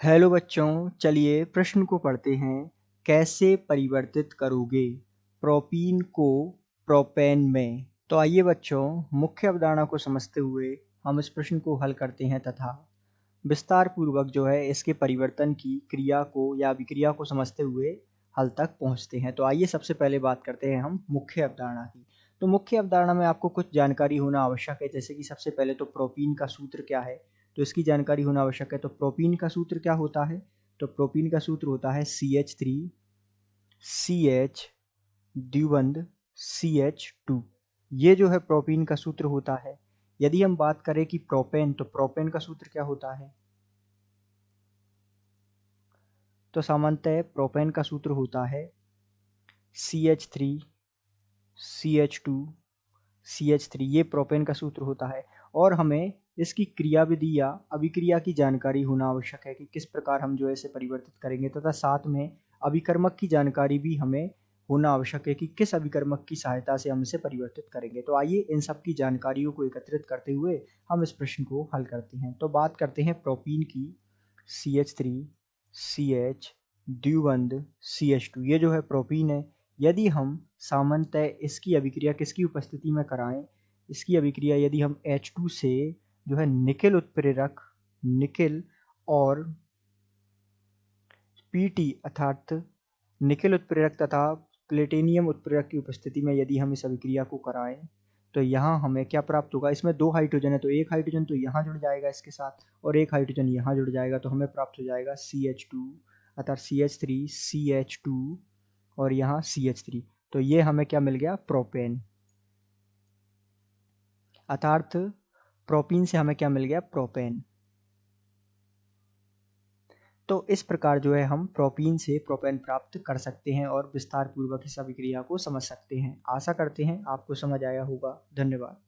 Hello बच्चों, चलिए प्रश्न को पढ़ते हैं। कैसे परिवर्तित करोगे प्रोपीन को प्रोपेन में? तो आइए बच्चों, मुख्य अवधारणा को समझते हुए हम इस प्रश्न को हल करते हैं तथा विस्तार पूर्वक जो है इसके परिवर्तन की क्रिया को या विक्रिया को समझते हुए हल तक पहुंचते हैं। तो आइए सबसे पहले बात करते हैं हम मुख्य अवधारणा की। तो मुख्य अवधारणा में आपको कुछ जानकारी होना आवश्यक है, जैसे कि सबसे पहले तो प्रोपीन का सूत्र क्या है, तो इसकी जानकारी होना आवश्यक है। तो प्रोपीन का सूत्र क्या होता है? तो प्रोपीन का सूत्र होता है CH3 CH द्विबंध CH2। ये जो है प्रोपीन का सूत्र होता है। यदि हम बात करें कि प्रोपेन, तो प्रोपेन का सूत्र क्या होता है? तो सामान्यतः प्रोपेन का सूत्र होता है CH3 CH2 CH3। ये प्रोपेन का सूत्र होता है। और हमें इसकी क्रियाविधि या अभिक्रिया की जानकारी होना आवश्यक है कि किस प्रकार हम जो है इसे परिवर्तित करेंगे, तथा साथ में अभिकर्मक की जानकारी भी हमें होना आवश्यक है कि किस अभिकर्मक की सहायता से हम इसे परिवर्तित करेंगे। तो आइए इन सब की जानकारियों को एकत्रित करते हुए हम इस प्रश्न को हल करते हैं। तो बात करते हैं प्रोपीन की। CH3 CH द्विबंध CH2, ये जो है प्रोपीन है। यदि हम सामान्यतः इसकी अभिक्रिया किसकी उपस्थिति में कराएं, इसकी अभिक्रिया यदि हम H2 से जो है निकेल उत्प्रेरक, निकेल और Pt अर्थात निकेल उत्प्रेरक तथा प्लेटिनियम उत्प्रेरक की उपस्थिति में यदि हम इस अभिक्रिया को कराएं, तो यहाँ हमें क्या प्राप्त होगा? इसमें दो हाइड्रोजन है, तो एक हाइड्रोजन तो यहाँ जुड़ जाएगा इसके साथ और एक हाइड्रोजन यहाँ जुड़ जाएगा, तो हमें प्राप्त हो जाएगा CH2 अर्थात CH3 CH2 और यहाँ CH3। तो ये हमें क्या मिल गया? प्रोपेन। अर्थात प्रोपीन से हमें क्या मिल गया? प्रोपेन। तो इस प्रकार जो है हम प्रोपीन से प्रोपेन प्राप्त कर सकते हैं और विस्तार पूर्वक इस अभिक्रिया को समझ सकते हैं। आशा करते हैं आपको समझ आया होगा। धन्यवाद।